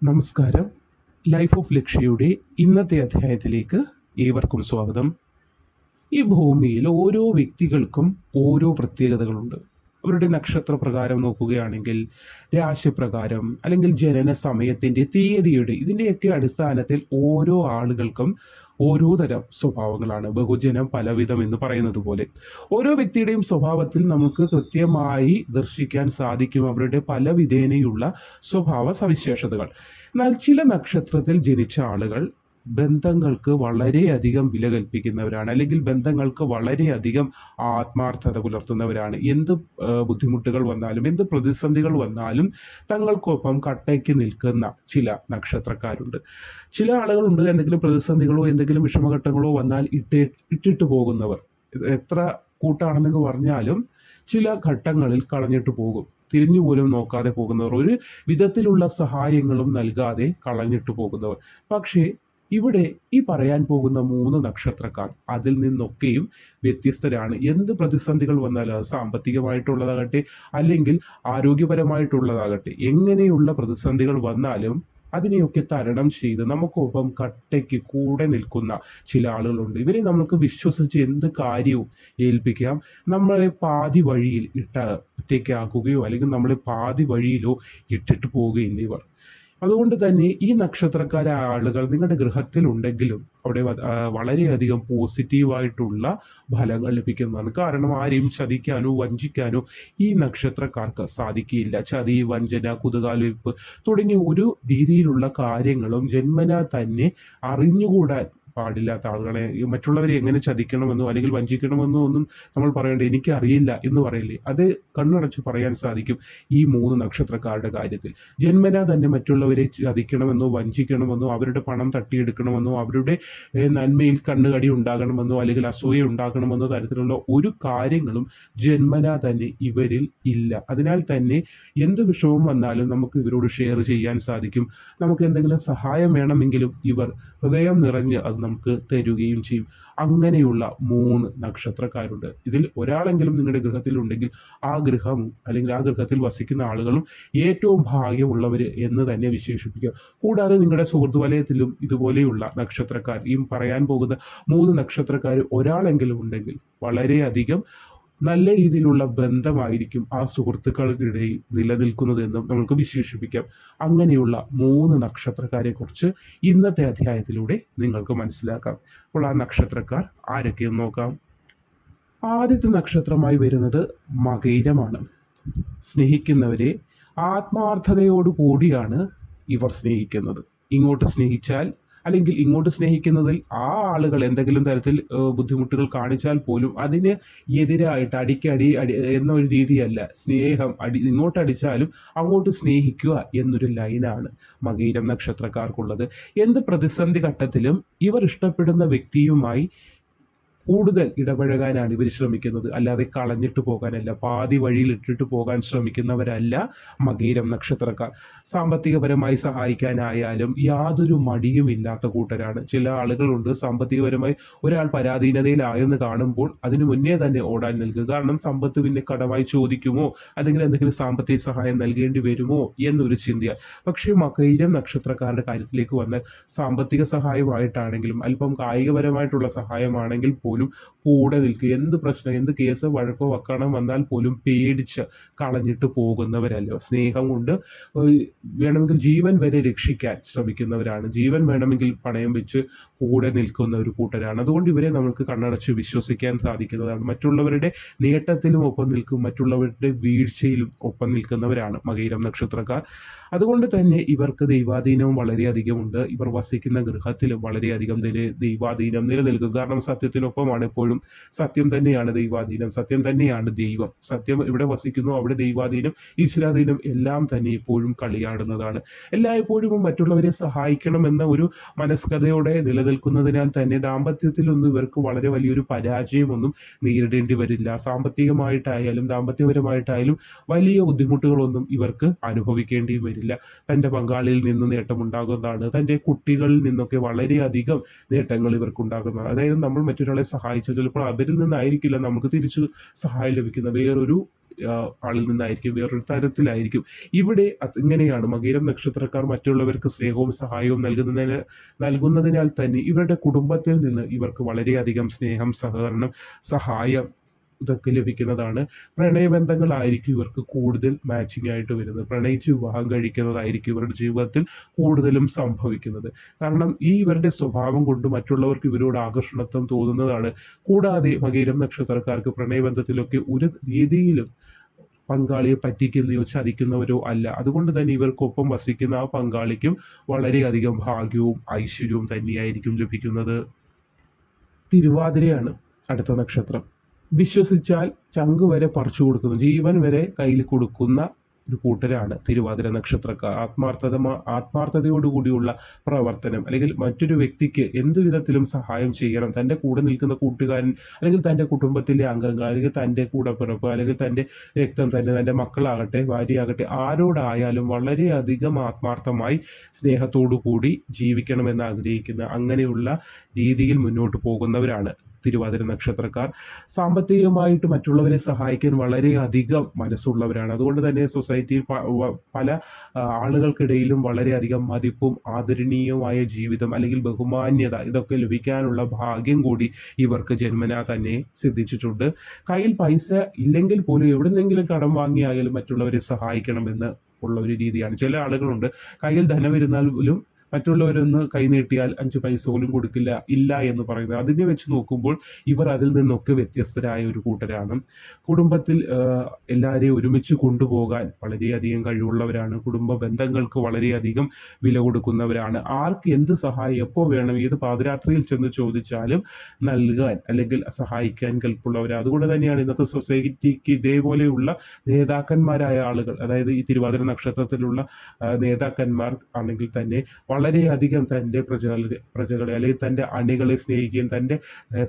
നമസ്കാരം. Life of ലക്ഷ്യയുടെ ഇന്നത്തെ അധ്യായത്തിലേക്ക് ഏവർക്കും സ്വാഗതം. ഈ ഭൂമിയിൽ ഓരോ വ്യക്തികൾക്കും ഓരോ പ്രത്യേകതകളുണ്ട്. അവരുടെ നക്ഷത്ര പ്രകാരം നോക്കുകയാണെങ്കിൽ, രാശിപ്രകാരം അല്ലെങ്കിൽ ജനന സമയത്തിൻ്റെ തീയതിയുടെ ഇതിൻ്റെയൊക്കെ അടിസ്ഥാനത്തിൽ ഓരോ ആളുകൾക്കും ഓരോ തരം സ്വഭാവങ്ങളാണ്. ബഹുജനം പലവിധം എന്ന് പറയുന്നത് പോലെ ഓരോ വ്യക്തിയുടെയും സ്വഭാവത്തിൽ നമുക്ക് കൃത്യമായി ദർശിക്കാൻ സാധിക്കും അവരുടെ പല വിധേനയുള്ള സ്വഭാവ സവിശേഷതകൾ. എന്നാൽ ചില നക്ഷത്രത്തിൽ ജനിച്ച ആളുകൾ ബന്ധങ്ങൾക്ക് വളരെയധികം വില കൽപ്പിക്കുന്നവരാണ്, അല്ലെങ്കിൽ ബന്ധങ്ങൾക്ക് വളരെയധികം ആത്മാർത്ഥത പുലർത്തുന്നവരാണ്. എന്ത് ബുദ്ധിമുട്ടുകൾ വന്നാലും എന്ത് പ്രതിസന്ധികൾ വന്നാലും തങ്ങൾക്കൊപ്പം കട്ടയ്ക്ക് നിൽക്കുന്ന ചില നക്ഷത്രക്കാരുണ്ട്. ചില ആളുകളുണ്ട്, എന്തെങ്കിലും പ്രതിസന്ധികളോ എന്തെങ്കിലും വിഷമഘട്ടങ്ങളോ വന്നാൽ ഇട്ടിട്ട് പോകുന്നവർ. എത്ര കൂട്ടാണെന്ന് പറഞ്ഞാലും ചില ഘട്ടങ്ങളിൽ കളഞ്ഞിട്ട് പോകും. തിരിഞ്ഞു പോലും നോക്കാതെ പോകുന്നവർ, ഒരു വിധത്തിലുള്ള സഹായങ്ങളും നൽകാതെ കളഞ്ഞിട്ട് പോകുന്നവർ. പക്ഷേ ഇവിടെ ഈ പറയാൻ പോകുന്ന 3 നക്ഷത്രക്കാർ അതിൽ നിന്നൊക്കെയും വ്യത്യസ്തരാണ്. എന്ത് പ്രതിസന്ധികൾ വന്നാലും, അത് സാമ്പത്തികമായിട്ടുള്ളതാകട്ടെ അല്ലെങ്കിൽ ആരോഗ്യപരമായിട്ടുള്ളതാകട്ടെ, എങ്ങനെയുള്ള പ്രതിസന്ധികൾ വന്നാലും അതിനെയൊക്കെ തരണം ചെയ്ത് നമുക്കൊപ്പം കട്ടയ്ക്ക് കൂടെ നിൽക്കുന്ന ചില ആളുകളുണ്ട്. ഇവരെ നമുക്ക് വിശ്വസിച്ച് എന്ത് കാര്യവും ഏൽപ്പിക്കാം. നമ്മളെ പാതി വഴിയിൽ ഒറ്റയ്ക്കാക്കുകയോ അല്ലെങ്കിൽ നമ്മളെ പാതി വഴിയിലോ ഇട്ടിട്ട് പോവുകയില്ല ഇവർ. അതുകൊണ്ട് തന്നെ ഈ നക്ഷത്രക്കാരായ ആളുകൾ നിങ്ങളുടെ ഗൃഹത്തിലുണ്ടെങ്കിലും അവിടെ വളരെയധികം പോസിറ്റീവായിട്ടുള്ള ഫലങ്ങൾ ലഭിക്കുന്നതാണ്. കാരണം ആരെയും ചതിക്കാനോ വഞ്ചിക്കാനോ ഈ നക്ഷത്രക്കാർക്ക് സാധിക്കില്ല. ചതി, വഞ്ചന, കുതുകാൽവെപ്പ് തുടങ്ങിയ ഒരു രീതിയിലുള്ള കാര്യങ്ങളും ജന്മനാ തന്നെ അറിഞ്ഞുകൂടാൻ പാടില്ലാത്ത ആളുകളെ മറ്റുള്ളവരെ എങ്ങനെ ചതിക്കണമെന്നോ അല്ലെങ്കിൽ വഞ്ചിക്കണമെന്നോ ഒന്നും നമ്മൾ പറയേണ്ട, എനിക്കറിയില്ല എന്ന് പറയില്ലേ, അത് കണ്ണടച്ച് പറയാൻ സാധിക്കും ഈ 3 നക്ഷത്രക്കാരുടെ കാര്യത്തിൽ. ജന്മനാ തന്നെ മറ്റുള്ളവരെ ചതിക്കണമെന്നോ വഞ്ചിക്കണമെന്നോ അവരുടെ പണം തട്ടിയെടുക്കണമെന്നോ അവരുടെ നന്മയിൽ കണ്ണുകടി ഉണ്ടാകണമെന്നോ അല്ലെങ്കിൽ അസൂയ ഉണ്ടാകണമെന്നോ തരത്തിലുള്ള ഒരു കാര്യങ്ങളും ജന്മനാ തന്നെ ഇവരിൽ ഇല്ല. അതിനാൽ തന്നെ എന്ത് വിഷമം വന്നാലും നമുക്ക് ഇവരോട് ഷെയർ ചെയ്യാൻ സാധിക്കും. നമുക്ക് എന്തെങ്കിലും സഹായം വേണമെങ്കിലും ഇവർ ഹൃദയം നിറഞ്ഞ് അത് നമുക്ക് തരുകയും ചെയ്യും. അങ്ങനെയുള്ള 3 നക്ഷത്രക്കാരുണ്ട്. ഇതിൽ ഒരാളെങ്കിലും നിങ്ങളുടെ ഗൃഹത്തിലുണ്ടെങ്കിൽ ആ ഗൃഹവും അല്ലെങ്കിൽ ആ ഗൃഹത്തിൽ വസിക്കുന്ന ആളുകളും ഏറ്റവും ഭാഗ്യമുള്ളവർ എന്ന് തന്നെ വിശേഷിപ്പിക്കുക. കൂടാതെ നിങ്ങളുടെ സുഹൃത്ത് വലയത്തിലും ഇതുപോലെയുള്ള നക്ഷത്രക്കാർ, ഈ പറയാൻ പോകുന്ന 3 നക്ഷത്രക്കാർ ഒരാളെങ്കിലും ഉണ്ടെങ്കിൽ വളരെയധികം നല്ല രീതിയിലുള്ള ബന്ധമായിരിക്കും ആ സുഹൃത്തുക്കൾക്കിടയിൽ നിലനിൽക്കുന്നതെന്നും നമുക്ക് വിശേഷിപ്പിക്കാം. അങ്ങനെയുള്ള 3 നക്ഷത്രക്കാരെ കുറിച്ച് ഇന്നത്തെ അധ്യായത്തിലൂടെ നിങ്ങൾക്ക് മനസ്സിലാക്കാം. അപ്പോൾ ആ നക്ഷത്രക്കാർ ആരൊക്കെയെന്ന് നോക്കാം. ആദ്യത്തെ നക്ഷത്രമായി വരുന്നത് മകയിരമാണ്. സ്നേഹിക്കുന്നവരെ ആത്മാർത്ഥതയോടുകൂടിയാണ് ഇവർ സ്നേഹിക്കുന്നത്. ഇങ്ങോട്ട് സ്നേഹിച്ചാൽ അല്ലെങ്കിൽ ഇങ്ങോട്ട് സ്നേഹിക്കുന്നതിൽ ആ ആളുകൾ എന്തെങ്കിലും തരത്തിൽ ബുദ്ധിമുട്ടുകൾ കാണിച്ചാൽ പോലും അതിന് എതിരായിട്ട് അടി എന്നൊരു രീതിയല്ല. സ്നേഹം ഇങ്ങോട്ടടിച്ചാലും അങ്ങോട്ട് സ്നേഹിക്കുക എന്നൊരു ലൈനാണ് മകയിരം നക്ഷത്രക്കാർക്കുള്ളത്. എന്ത് പ്രതിസന്ധി ഘട്ടത്തിലും ഇവർ ഇഷ്ടപ്പെടുന്ന വ്യക്തിയുമായി കൂടുതൽ ഇടപഴകാനാണ് ഇവർ ശ്രമിക്കുന്നത്, അല്ലാതെ കളഞ്ഞിട്ട് പോകാനല്ല, പാതി വഴിയിൽ ഇട്ടിട്ട് പോകാൻ ശ്രമിക്കുന്നവരല്ല മകയിരം നക്ഷത്രക്കാർ. സാമ്പത്തികപരമായി സഹായിക്കാനായാലും യാതൊരു മടിയുമില്ലാത്ത കൂട്ടരാണ്. ചില ആളുകളുണ്ട്, സാമ്പത്തികപരമായി ഒരാൾ പരാധീനതയിലായെന്ന് കാണുമ്പോൾ അതിനു മുന്നേ തന്നെ ഓടാൻ നിൽക്കുക. കാരണം സമ്പത്ത് പിന്നെ കടമായി ചോദിക്കുമോ അല്ലെങ്കിൽ എന്തെങ്കിലും സാമ്പത്തിക സഹായം നൽകേണ്ടി വരുമോ എന്നൊരു ചിന്തയാണ്. പക്ഷേ മകയിരം നക്ഷത്രക്കാരുടെ കാര്യത്തിലേക്ക് വന്നാൽ സാമ്പത്തിക സഹായമായിട്ടാണെങ്കിലും അല്പം കായികപരമായിട്ടുള്ള സഹായമാണെങ്കിൽ പോലും കൂടെ നിൽക്കുക. എന്ത് പ്രശ്നം, എന്ത് കേസ് വഴക്കോ വക്കണം വന്നാൽ പോലും പേടിച്ച് കളഞ്ഞിട്ട് പോകുന്നവരല്ല. സ്നേഹം കൊണ്ട് വേണമെങ്കിൽ ജീവൻ വരെ രക്ഷിക്കാൻ ശ്രമിക്കുന്നവരാണ്. ജീവൻ വേണമെങ്കിൽ പണയം വെച്ച് കൂടെ നിൽക്കുന്ന ഒരു കൂട്ടരാണ്. അതുകൊണ്ട് ഇവരെ നമുക്ക് കണ്ണടച്ച് വിശ്വസിക്കാൻ സാധിക്കുന്നതാണ്. മറ്റുള്ളവരുടെ നേട്ടത്തിലും ഒപ്പം നിൽക്കും, മറ്റുള്ളവരുടെ വീഴ്ചയിലും ഒപ്പം നിൽക്കുന്നവരാണ് മകയിരം നക്ഷത്രക്കാർ. അതുകൊണ്ട് തന്നെ ഇവർക്ക് ദൈവാധീനവും വളരെയധികമുണ്ട്. ഇവർ വസിക്കുന്ന ഗൃഹത്തിലും വളരെയധികം ദൈവാധീനം നിലനിൽക്കും. കാരണം സത്യത്തിനൊപ്പമാണ് എപ്പോഴും. സത്യം തന്നെയാണ് ദൈവാധീനം, സത്യം തന്നെയാണ് ദൈവം. സത്യം ഇവിടെ വസിക്കുന്നു, അവിടെ ദൈവാധീനം, ഈശ്വരാധീനം എല്ലാം തന്നെ എപ്പോഴും കളിയാടുന്നതാണ്. എല്ലായ്പ്പോഴും മറ്റുള്ളവരെ സഹായിക്കണമെന്ന ഒരു മനസ്കഥയോടെ നിലനിൽക്കുന്നതിനാൽ തന്നെ ദാമ്പത്യത്തിലൊന്നും ഇവർക്ക് വളരെ വലിയൊരു പരാജയമൊന്നും നേരിടേണ്ടി വരില്ല. സാമ്പത്തികമായിട്ടായാലും ദാമ്പത്യപരമായിട്ടായാലും വലിയ ബുദ്ധിമുട്ടുകളൊന്നും ഇവർക്ക് അനുഭവിക്കേണ്ടിയും വരില്ല. തൻ്റെ പങ്കാളിയിൽ നിന്ന് നേട്ടമുണ്ടാകുന്നതാണ്. തൻ്റെ കുട്ടികളിൽ നിന്നൊക്കെ വളരെയധികം നേട്ടങ്ങൾ ഇവർക്കുണ്ടാകുന്നതാണ്. അതായത് നമ്മൾ മറ്റൊരാളെ സഹായിച്ചാൽ ചിലപ്പോൾ അവരിൽ നിന്നായിരിക്കില്ല നമുക്ക് തിരിച്ചു സഹായം ലഭിക്കുന്നത്, വേറൊരു ആളിൽ നിന്നായിരിക്കും, വേറൊരു തരത്തിലായിരിക്കും. ഇവിടെ ഇങ്ങനെയാണ്. മകയിരം നക്ഷത്രക്കാർ മറ്റുള്ളവർക്ക് സ്നേഹവും സഹായവും നൽകുന്നതിനാൽ തന്നെ ഇവരുടെ കുടുംബത്തിൽ നിന്ന് ഇവർക്ക് വളരെയധികം സ്നേഹം, സഹകരണം, സഹായം ഇതൊക്കെ ലഭിക്കുന്നതാണ്. പ്രണയബന്ധങ്ങളായിരിക്കും ഇവർക്ക് കൂടുതൽ മാച്ചിങ് ആയിട്ട് വരുന്നത്. പ്രണയിച്ച് വിവാഹം കഴിക്കുന്നതായിരിക്കും ഇവരുടെ ജീവിതത്തിൽ കൂടുതലും സംഭവിക്കുന്നത്. കാരണം ഇവരുടെ സ്വഭാവം കൊണ്ട് മറ്റുള്ളവർക്ക് ഇവരോട് ആകർഷണത്വം തോന്നുന്നതാണ്. കൂടാതെ മകയിരം നക്ഷത്രക്കാർക്ക് പ്രണയബന്ധത്തിലൊക്കെ ഒരു രീതിയിലും പങ്കാളിയെ പറ്റിക്കുന്നയോ ചതിക്കുന്നവരോ അല്ല. അതുകൊണ്ട് തന്നെ ഇവർക്കൊപ്പം വസിക്കുന്ന ആ പങ്കാളിക്കും വളരെയധികം ഭാഗ്യവും ഐശ്വര്യവും തന്നെയായിരിക്കും ലഭിക്കുന്നത്. തിരുവാതിരയാണ് അടുത്ത നക്ഷത്രം. വിശ്വസിച്ചാൽ ചങ്ക് വരെ പറിച്ചു കൊടുക്കുന്ന, ജീവൻ വരെ കയ്യിൽ കൊടുക്കുന്ന ഒരു കൂട്ടരാണ് തിരുവാതിര നക്ഷത്രക്കാർ. ആത്മാർത്ഥതയോടുകൂടിയുള്ള പ്രവർത്തനം, അല്ലെങ്കിൽ മറ്റൊരു വ്യക്തിക്ക് എന്ത് വിധത്തിലും സഹായം ചെയ്യണം. തൻ്റെ കൂടെ നിൽക്കുന്ന കൂട്ടുകാരൻ, അല്ലെങ്കിൽ തൻ്റെ കുടുംബത്തിലെ അംഗങ്ങൾ, അല്ലെങ്കിൽ തൻ്റെ കൂടപ്പിറപ്പ്, അല്ലെങ്കിൽ തൻ്റെ രക്തം തന്നെ, തൻ്റെ മക്കളാകട്ടെ, ഭാര്യയാകട്ടെ, ആരോടായാലും വളരെയധികം ആത്മാർത്ഥമായി സ്നേഹത്തോടു കൂടി ജീവിക്കണമെന്ന് ആഗ്രഹിക്കുന്ന, അങ്ങനെയുള്ള രീതിയിൽ മുന്നോട്ട് പോകുന്നവരാണ് തിരുവാതിര നക്ഷത്രക്കാർ. സാമ്പത്തികമായിട്ട് മറ്റുള്ളവരെ സഹായിക്കാൻ വളരെയധികം മനസ്സുള്ളവരാണ്. അതുകൊണ്ട് തന്നെ സൊസൈറ്റിയിൽ പല ആളുകൾക്കിടയിലും വളരെയധികം മതിപ്പും ആദരണീയമായ ജീവിതം, അല്ലെങ്കിൽ ബഹുമാന്യത, ഇതൊക്കെ ലഭിക്കാനുള്ള ഭാഗ്യം കൂടി ഇവർക്ക് ജന്മനാ തന്നെ സിദ്ധിച്ചിട്ടുണ്ട്. കയ്യിൽ പൈസ ഇല്ലെങ്കിൽ പോലും എവിടെന്നെങ്കിലും കടം വാങ്ങിയായാലും മറ്റുള്ളവരെ സഹായിക്കണമെന്ന് ഉള്ള ഒരു രീതിയാണ്. ചില ആളുകളുണ്ട്, കയ്യിൽ ധനമിരുന്നാൽ പോലും മറ്റുള്ളവരൊന്ന് കൈനീട്ടിയാൽ 5 പൈസ പോലും കൊടുക്കില്ല, ഇല്ല എന്ന് പറയുന്നത്. അതിനെ വെച്ച് നോക്കുമ്പോൾ ഇവർ അതിൽ നിന്നൊക്കെ വ്യത്യസ്തരായ ഒരു കൂട്ടരാണ്. കുടുംബത്തിൽ എല്ലാവരെയും ഒരുമിച്ച് കൊണ്ടുപോകാൻ വളരെയധികം കഴിവുള്ളവരാണ്. കുടുംബ ബന്ധങ്ങൾക്ക് വളരെയധികം വില കൊടുക്കുന്നവരാണ്. ആർക്ക് എന്ത് സഹായം എപ്പോൾ വേണം, ഏത് പാതിരാത്രിയിൽ ചെന്ന് ചോദിച്ചാലും നൽകാൻ അല്ലെങ്കിൽ സഹായിക്കാൻ കൽപ്പുള്ളവരാണ്. അതുകൊണ്ട് തന്നെയാണ് ഇന്നത്തെ സൊസൈറ്റിക്ക് ഇതേപോലെയുള്ള നേതാക്കന്മാരായ ആളുകൾ, അതായത് ഈ തിരുവാതിര നക്ഷത്രത്തിലുള്ള നേതാക്കന്മാർ ആണെങ്കിൽ തന്നെ വളരെയധികം തൻ്റെ പ്രജകളെ അല്ലെങ്കിൽ തൻ്റെ അണികളെ സ്നേഹിക്കുകയും തൻ്റെ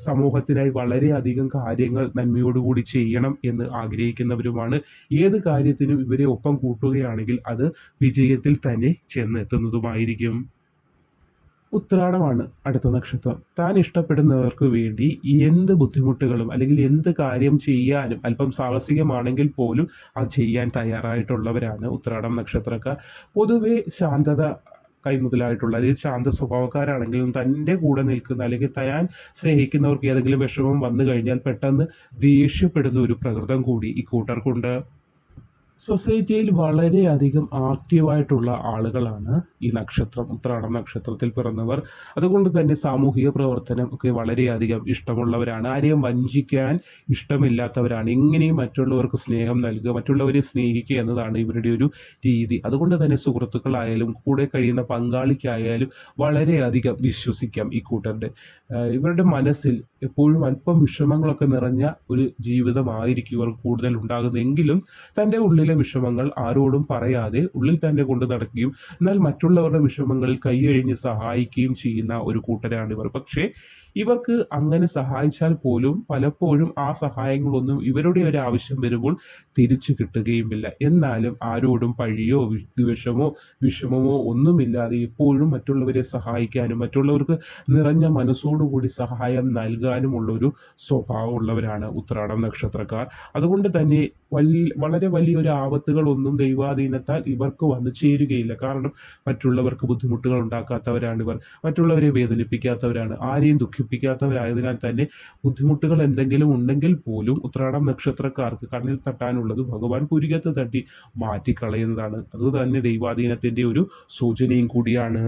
സമൂഹത്തിനായി വളരെയധികം കാര്യങ്ങൾ നന്മയോടുകൂടി ചെയ്യണം എന്ന് ആഗ്രഹിക്കുന്നവരുമാണ്. ഏത് കാര്യത്തിനും ഇവരെ ഒപ്പം കൂട്ടുകയാണെങ്കിൽ അത് വിജയത്തിൽ തന്നെ ചെന്നെത്തുന്നതുമായിരിക്കും. ഉത്രാടമാണ് അടുത്ത നക്ഷത്രം. താൻ ഇഷ്ടപ്പെടുന്നവർക്ക് വേണ്ടി എന്ത് ബുദ്ധിമുട്ടുകളും അല്ലെങ്കിൽ എന്ത് കാര്യം ചെയ്യാനും, അല്പം സാഹസികമാണെങ്കിൽ പോലും അത് ചെയ്യാൻ തയ്യാറായിട്ടുള്ളവരാണ് ഉത്രാടം നക്ഷത്രക്കാർ. പൊതുവെ ശാന്തത കൈമുതലായിട്ടുള്ള, അല്ലെങ്കിൽ ശാന്ത സ്വഭാവക്കാരാണെങ്കിലും തൻ്റെ കൂടെ നിൽക്കുന്ന, അല്ലെങ്കിൽ താൻ സ്നേഹിക്കുന്നവർക്ക് ഏതെങ്കിലും വിഷമം വന്നു കഴിഞ്ഞാൽ പെട്ടെന്ന് ദേഷ്യപ്പെടുന്ന ഒരു പ്രകൃതം കൂടി ഇക്കൂട്ടർക്കുണ്ട്. സൊസൈറ്റിയിൽ വളരെയധികം ആക്റ്റീവായിട്ടുള്ള ആളുകളാണ് ഈ നക്ഷത്രം, ഉത്രാടം നക്ഷത്രത്തിൽ പിറന്നവർ. അതുകൊണ്ട് തന്നെ സാമൂഹിക പ്രവർത്തനം ഒക്കെ വളരെയധികം ഇഷ്ടമുള്ളവരാണ്. ആരെയും വഞ്ചിക്കാൻ ഇഷ്ടമില്ലാത്തവരാണ്. എങ്ങനെയും മറ്റുള്ളവർക്ക് സ്നേഹം നൽകുക, മറ്റുള്ളവരെ സ്നേഹിക്കുക എന്നതാണ് ഇവരുടെ ഒരു രീതി. അതുകൊണ്ട് തന്നെ സുഹൃത്തുക്കളായാലും കൂടെ കഴിയുന്ന പങ്കാളിക്കായാലും വളരെയധികം വിശ്വസിക്കാം ഈ കൂട്ടരുടെ. ഇവരുടെ മനസ്സിൽ എപ്പോഴും അല്പം വിഷമങ്ങളൊക്കെ നിറഞ്ഞ ഒരു ജീവിതമായിരിക്കും ഇവർ കൂടുതൽ ഉണ്ടാകുന്നതെങ്കിലും തൻ്റെ ഉള്ളിലെ വിഷമങ്ങൾ ആരോടും പറയാതെ ഉള്ളിൽ തന്നെ കൊണ്ട് നടക്കുകയും എന്നാൽ മറ്റുള്ളവരുടെ വിഷമങ്ങളിൽ കൈയഴിഞ്ഞ് സഹായിക്കുകയും ചെയ്യുന്ന ഒരു കൂട്ടരാണിവർ. പക്ഷേ ഇവർക്ക് അങ്ങനെ സഹായിച്ചാൽ പോലും പലപ്പോഴും ആ സഹായങ്ങളൊന്നും ഇവരുടെ ഒരു ആവശ്യം വരുമ്പോൾ തിരിച്ചു കിട്ടുകയുമില്ല. എന്നാലും ആരോടും പഴിയോ വിദ്വേഷമോ വിഷമമോ ഒന്നുമില്ലാതെ എപ്പോഴും മറ്റുള്ളവരെ സഹായിക്കാനും മറ്റുള്ളവർക്ക് നിറഞ്ഞ മനസ്സോടുകൂടി സഹായം നൽകാനുമുള്ളൊരു സ്വഭാവമുള്ളവരാണ് ഉത്രാടം നക്ഷത്രക്കാർ. അതുകൊണ്ട് തന്നെ വളരെ വലിയൊരു ആപത്തുകളൊന്നും ദൈവാധീനത്താൽ ഇവർക്ക് വന്നു ചേരുകയില്ല. കാരണം മറ്റുള്ളവർക്ക് ബുദ്ധിമുട്ടുകൾ ഉണ്ടാക്കാത്തവരാണിവർ, മറ്റുള്ളവരെ വേദനിപ്പിക്കാത്തവരാണ്, ആരെയും ദുഃഖിപ്പിക്കാത്തവരായതിനാൽ തന്നെ ബുദ്ധിമുട്ടുകൾ എന്തെങ്കിലും ഉണ്ടെങ്കിൽ പോലും ഉത്രാടം നക്ഷത്രക്കാർക്ക് കണ്ണിൽ തട്ടാനുള്ളത് ഭഗവാൻ പുരികത്ത് തട്ടി മാറ്റിക്കളയുന്നതാണ്. അതുതന്നെ ദൈവാധീനത്തിൻ്റെ ഒരു സൂചനയും കൂടിയാണ്.